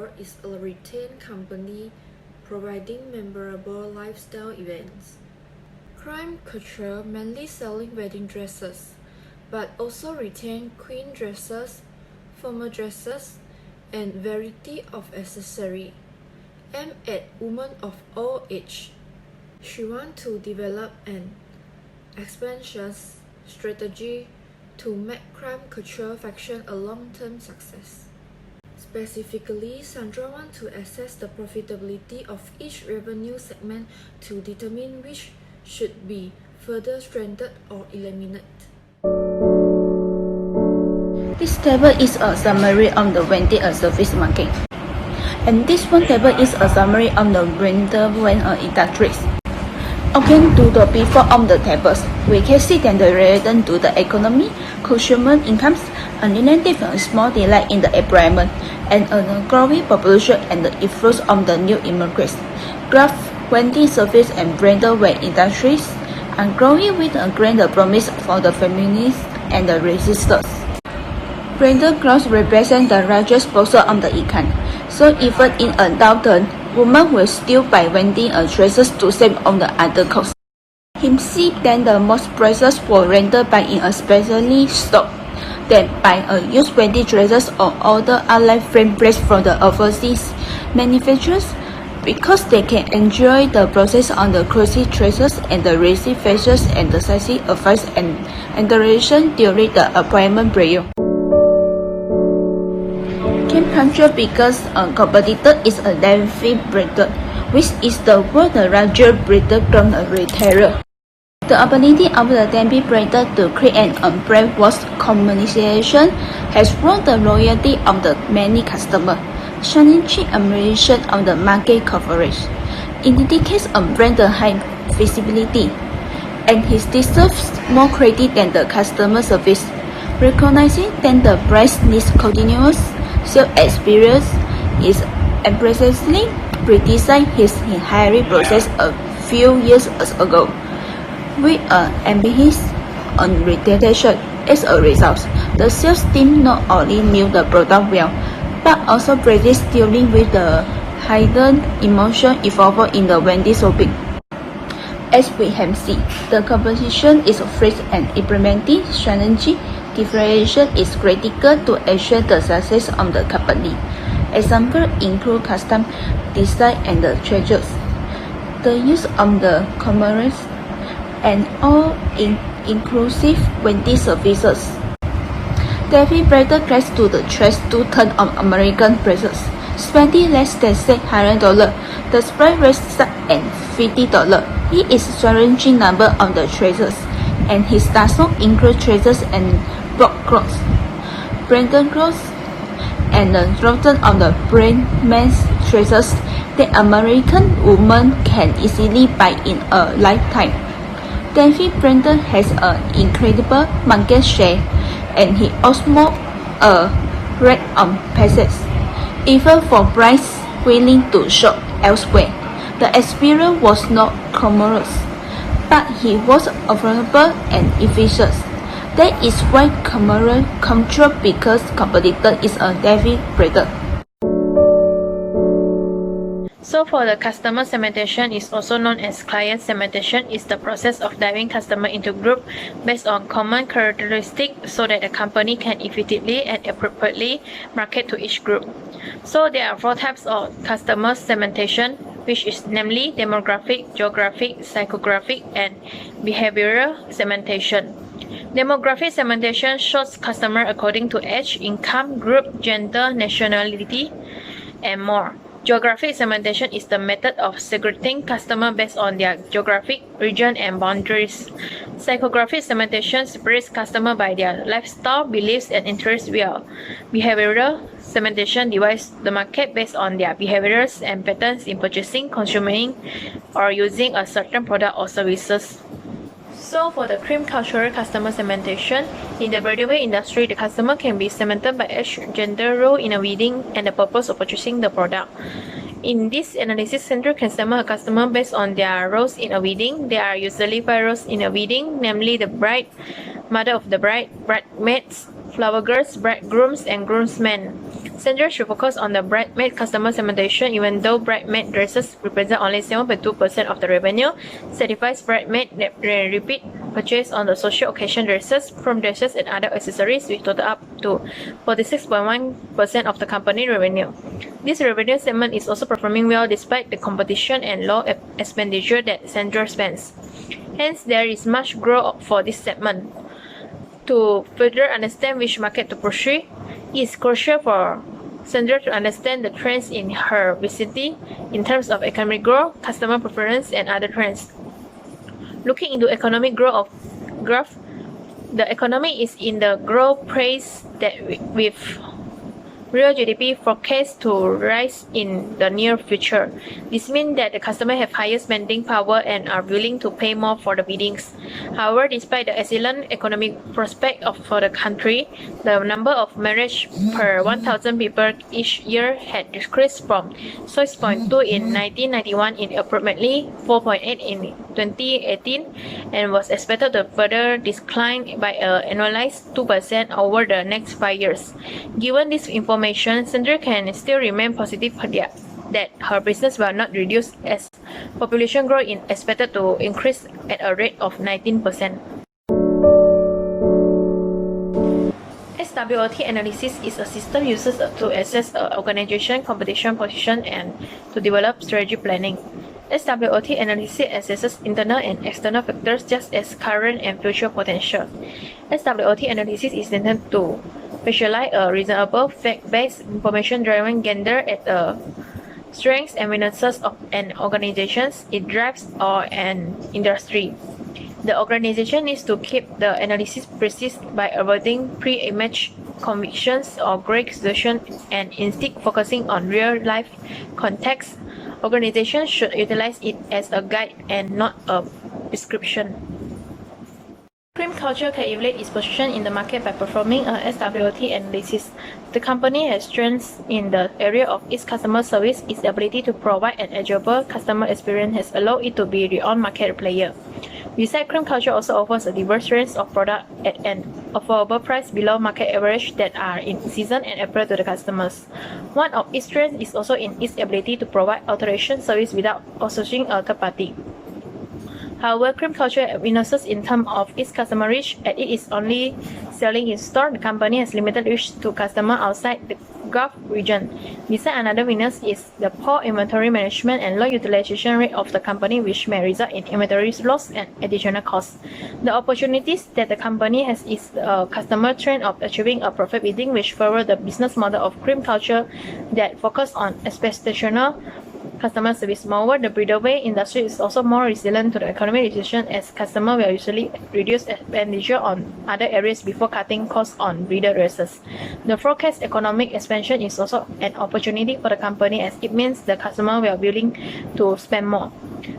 Couture is a retail company providing memorable lifestyle events. Creme Couture mainly selling wedding dresses, but also retain queen dresses, formal dresses, and variety of accessory, aimed at women of all age. She wants to develop an expansion strategy to make Creme Couture fashion a long-term success. Specifically, Sandra wants to assess the profitability of each revenue segment to determine which should be further strengthened or eliminated. This table is a summary of the wedding service market. And this one table is a summary of the rental industries. According to the before of the tables, we can see that the relation to the economy, consumer incomes, a relative small delay in the employment, and a growing population and the influence of the new immigrants. Guelph, wedding service and rental industries are growing with a greater promise for the feminists and the resistors. Rental growth represents the largest portion of the economy, so even in a downturn, women will still buy wedding dresses to save on the other costs. Him see that the most prices for rental buying especially stock than buy used wedding dresses or other online frame brands from the overseas manufacturers because they can enjoy the process on the crazy dresses and the receive fashions and the sizing advice and duration during the appointment period. Creme Couture because a competitor is a Delphi brand, which is the world's largest brand from a retailer. The ability of the Delphi brand to create a brand was communication has won the loyalty of the many customers, challenging admiration of the market coverage. It indicates a brand high visibility, and he deserves more credit than the customer service, recognizing that the brand needs continuous sales experience is embarrassingly criticized his hiring process a few years ago. With an emphasis on retention as a result, the sales team not only knew the product well, but also practiced dealing with the hidden emotion involved in the wedding shopping. As we have seen, the competition is fresh and implementing strategy differentiation is critical to ensure the success of the company. Examples include custom design and the treasures, the use of the commerce, and all-inclusive wedding services. Delphi brand claims to the trust two-thirds of American prices, spending less than $600. The spread rate starts at $50. He is challenging number of the treasures, and he does not include treasures and block clothes, branded clothes, and the rotten of the brand men's treasures that American women can easily buy in a lifetime. Delphi brand has an incredible market share, and he also a rate on passes, even for brides willing to shop elsewhere. The experience was not glamorous, but he was affordable and efficient. That is why Creme Couture because competitor is a Delphi brand. So for the customer segmentation is also known as client segmentation is the process of dividing customer into group based on common characteristics so that the company can effectively and appropriately market to each group. So there are four types of customer segmentation, which is namely demographic, geographic, psychographic, and behavioral segmentation. Demographic segmentation shows customer according to age, income, group, gender, nationality, and more. Geographic segmentation is the method of segregating customers based on their geographic region and boundaries. Psychographic segmentation separates customers by their lifestyle, beliefs, and interests, while behavioral segmentation divides the market based on their behaviors and patterns in purchasing, consuming, or using a certain product or services. So for the Creme Couture customer segmentation, in the bridal industry, the customer can be segmented by age, gender, role in a wedding, and the purpose of purchasing the product. In this analysis, Central can segment a customer based on their roles in a wedding. There are usually 5 roles in a wedding, namely the bride, mother of the bride, bridesmaids, flower girls, bridegrooms, and groomsmen. Sandra should focus on the bridesmaid customer segmentation. Even though bridesmaid dresses represent only 7.2% of the revenue, certified bridesmaid repeat purchase on the social occasion dresses, prom dresses, and other accessories, which total up to 46.1% of the company revenue. This revenue segment is also performing well despite the competition and low expenditure that Sandra spends. Hence, there is much growth for this segment. To further understand which market to pursue, it is crucial for Sandra to understand the trends in her vicinity in terms of economic growth, customer preference, and other trends. Looking into economic growth, the economy is in the growth phase that with real GDP forecast to rise in the near future. This means that the customers have higher spending power and are willing to pay more for the biddings. However, despite the excellent economic prospect for the country, the number of marriages per 1,000 people each year had decreased from 6.2 in 1991 in approximately 4.8 in 2018 and was expected to further decline by an annualized 2% over the next 5 years. Given this information, Sandra can still remain positive that her business will not reduce as population growth is expected to increase at a rate of 19%. SWOT analysis is a system used to assess an organization competition position and to develop strategy planning. SWOT analysis assesses internal and external factors just as current and future potential. SWOT analysis is intended to visualize a reasonable fact-based information driven gathered at the strengths and weaknesses of an organization, its drives, or an industry. The organization needs to keep the analysis precise by avoiding pre-imaged convictions or great solutions and instead focusing on real-life context. Organizations should utilize it as a guide and not a prescription. Creme Couture can evaluate its position in the market by performing a SWOT analysis. The company has strengths in the area of its customer service. Its ability to provide an enjoyable customer experience has allowed it to be the on-market player. Besides, Creme Couture also offers a diverse range of products at an affordable price below market average that are in season and appeal to the customers. One of its strengths is also in its ability to provide alteration service without associating a third party. However, Creme Couture weaknesses in terms of its customer reach, as it is only selling in store. The company has limited reach to customers outside the Guelph region. Besides, another weakness is the poor inventory management and low utilization rate of the company, which may result in inventory loss and additional costs. The opportunities that the company has is a customer trend of achieving a profit bidding, which follow the business model of Creme Couture that focus on expectational customer service. Moreover, the bridalwear industry is also more resilient to the economic recession, as customers will usually reduce expenditure on other areas before cutting costs on bridal dresses. The forecast economic expansion is also an opportunity for the company, as it means the customer will be willing to spend more.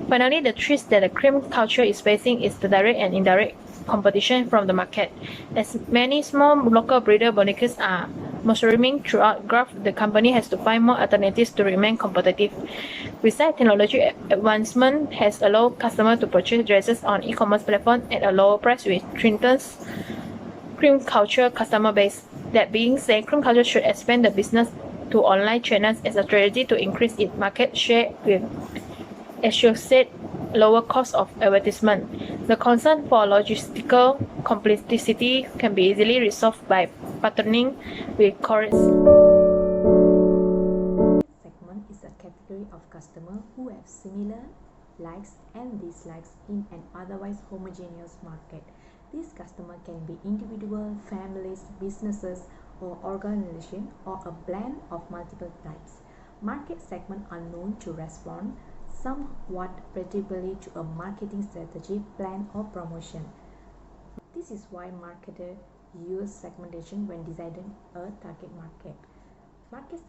Finally, the threat that the Creme Couture is facing is the direct and indirect competition from the market. As many small local bridal boutiques are mushrooming throughout Guelph, the company has to find more alternatives to remain competitive. Besides, technology advancement has allowed customers to purchase dresses on e-commerce platforms at a lower price, which strengthens Creme Couture customer base. That being said, Creme Couture should expand the business to online channels as a strategy to increase its market share with associated lower cost of advertisement. The concern for logistical complexity can be easily resolved by partnering with couriers. Segment is a category of customers who have similar likes and dislikes in an otherwise homogeneous market. These customers can be individual, families, businesses, or organizations, or a blend of multiple types. Market segments are known to respond somewhat predictably to a marketing strategy, plan, or promotion. This is why marketers use segmentation when deciding a target market. Market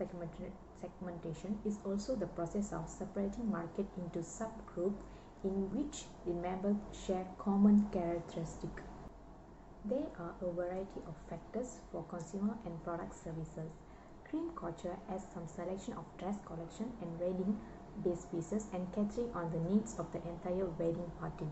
segmentation is also the process of separating market into subgroups in which the members share common characteristics. There are a variety of factors for consumer and product services. Creme Couture has some selection of dress collection and wedding base pieces and catering on the needs of the entire wedding party.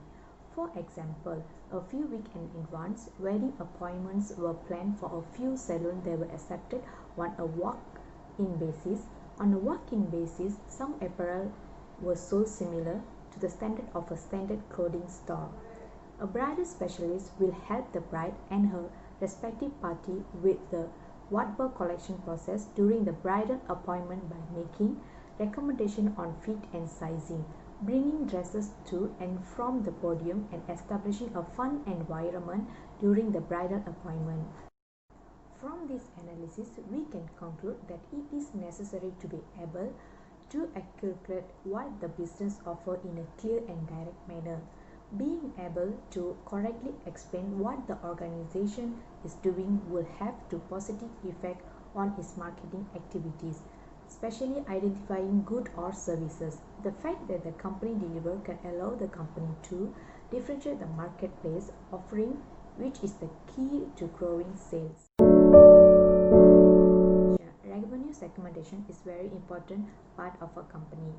For example, a few weeks in advance, wedding appointments were planned for a few salons that were accepted on a walk-in basis. On a walk-in basis, some apparel was sold similar to the standard of a standard clothing store. A bridal specialist will help the bride and her respective party with the wardrobe collection process during the bridal appointment by making recommendation on fit and sizing, bringing dresses to and from the podium, and establishing a fun environment during the bridal appointment. From this analysis, we can conclude that it is necessary to be able to articulate what the business offers in a clear and direct manner. Being able to correctly explain what the organization is doing will have a positive effect on its marketing activities, especially identifying goods or services. The fact that the company delivers can allow the company to differentiate the marketplace offering, which is the key to growing sales. Revenue segmentation is very important part of a company.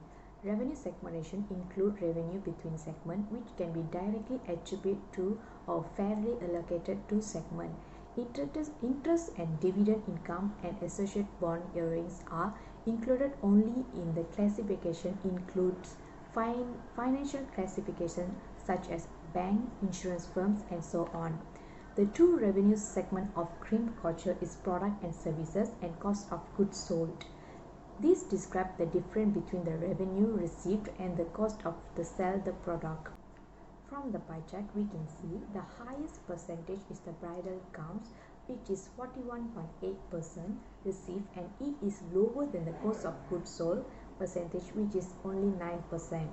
Revenue segmentation includes revenue between segments, which can be directly attributed to or fairly allocated to segment. Interest and dividend income and associated bond earnings are included only in the classification includes financial classification such as bank, insurance firms, and so on. The two revenue segments of Creme Couture is product and services and cost of goods sold. These describe the difference between the revenue received and the cost of the sell the product. From the pie chart, we can see the highest percentage is the bridal gowns, which is 41.8% received, and it is lower than the cost of goods sold percentage, which is only 9%.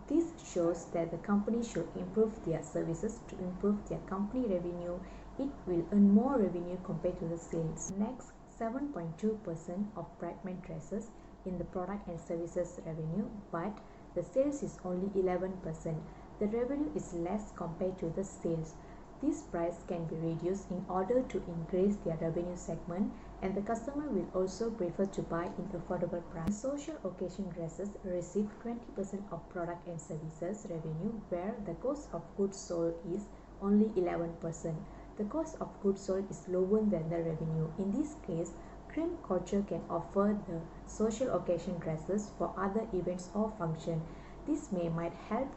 This shows that the company should improve their services to improve their company revenue. It will earn more revenue compared to the sales. Next, 7.2% of bridesmaid dresses in the product and services revenue, but the sales is only 11%. The revenue is less compared to the sales. This price can be reduced in order to increase their revenue segment, and the customer will also prefer to buy in affordable price. Social occasion dresses receive 20% of product and services revenue, where the cost of goods sold is only 11%. The cost of goods sold is lower than the revenue. In this case, Creme Couture can offer the social occasion dresses for other events or functions. This might help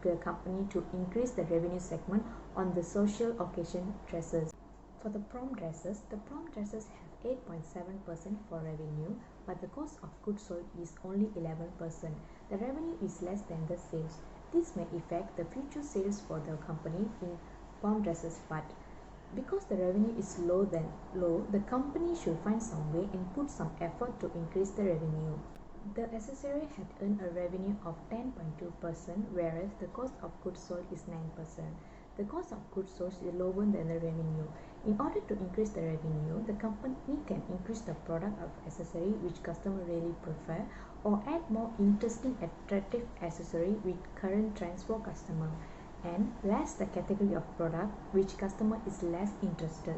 the company to increase the revenue segment on the social occasion dresses. For the prom dresses have 8.7% for revenue, but the cost of goods sold is only 11%. The revenue is less than the sales. This may affect the future sales for the company in prom dresses, but because the revenue is low, the company should find some way and put some effort to increase the revenue. The accessory had earned a revenue of 10.2%, whereas the cost of goods sold is 9%. The cost of goods sold is lower than the revenue. In order to increase the revenue, the company can increase the product of accessory which customers really prefer, or add more interesting, attractive accessory with current trends for customer, and less the category of product which customer is less interested.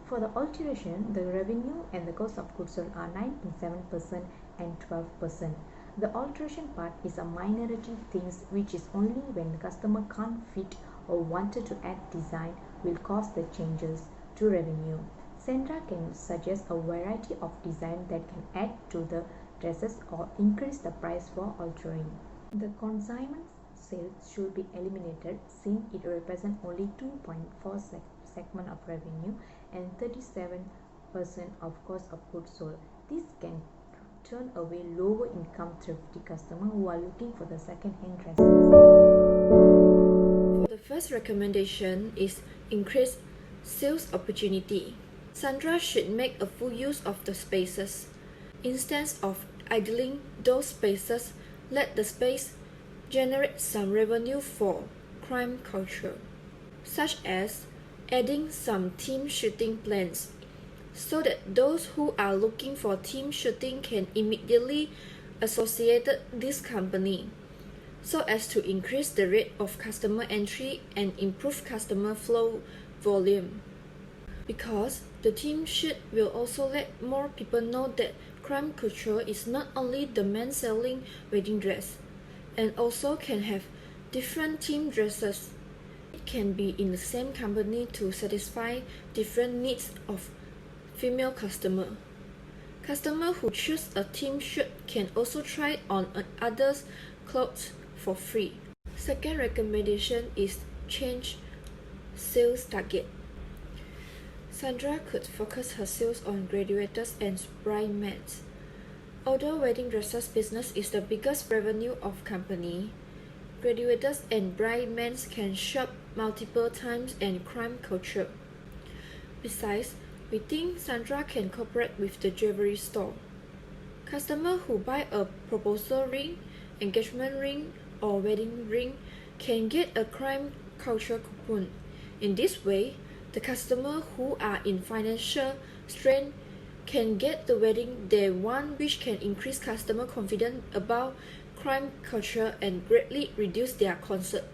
For the alteration, the revenue and the cost of goods sold are 9.7% and 12%. The alteration part is a minority things which is only when the customer can't fit or wanted to add design will cause the changes to revenue. Sandra can suggest a variety of design that can add to the dresses or increase the price for altering. The consignment sales should be eliminated since it represents only 2.4 segment of revenue and 37% of cost of goods sold. This can turn away lower income thrifty customers who are looking for the second-hand dresses. For the first recommendation is increase sales opportunity. Sandra should make a full use of the spaces. Instead of idling those spaces, let the space generate some revenue for Creme Couture, such as adding some team shooting plans, so that those who are looking for team shooting can immediately associate this company, so as to increase the rate of customer entry and improve customer flow volume. Because the team shoot will also let more people know that Creme Couture is not only the man selling wedding dress, and also can have different team dresses. can be in the same company to satisfy different needs of female customer. Customer who choose a team shirt can also try on others' clothes for free. Second recommendation is change sales target. Sandra could focus her sales on graduates and bridesmaids. Although wedding dresses business is the biggest revenue of company, graduates and bridesmaids can shop multiple times in Creme Couture. Besides, we think Sandra can cooperate with the jewelry store. Customers who buy a proposal ring, engagement ring, or wedding ring can get a Creme Couture coupon. In this way, the customers who are in financial strain can get the wedding they want, which can increase customer confidence about Creme Couture and greatly reduce their concern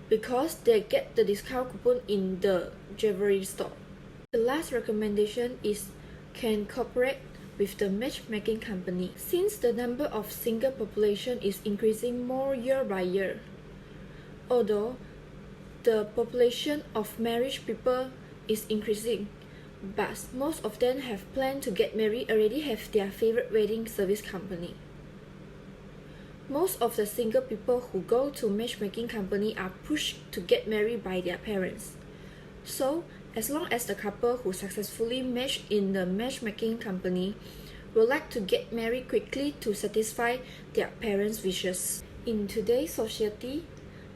because they get the discount coupon in the jewelry store. The last recommendation is can cooperate with the matchmaking company. Since the number of single population is increasing more year by year, although the population of married people is increasing, but most of them have planned to get married already have their favorite wedding service company. Most of the single people who go to matchmaking company are pushed to get married by their parents. So, as long as the couple who successfully match in the matchmaking company would like to get married quickly to satisfy their parents' wishes. In today's society,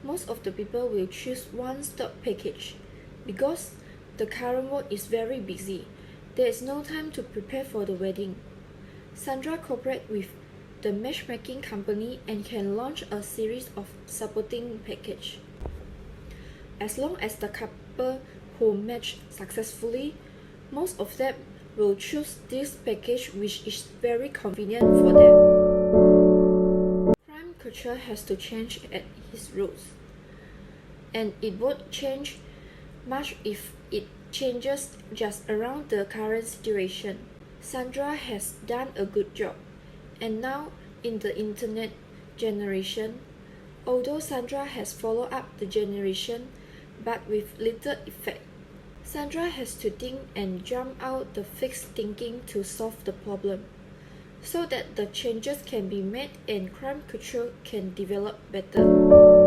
most of the people will choose one-stop package because the current world is very busy. There is no time to prepare for the wedding. Sandra cooperates with the matchmaking company and can launch a series of supporting package. As long as the couple who match successfully, most of them will choose this package, which is very convenient for them. Creme Couture has to change at its roots, and it won't change much if it changes just around the current situation. Sandra has done a good job, and now in the internet generation, although Sandra has followed up the generation, but with little effect. Sandra has to think and jump out the fixed thinking to solve the problem, so that the changes can be made and Creme Couture can develop better.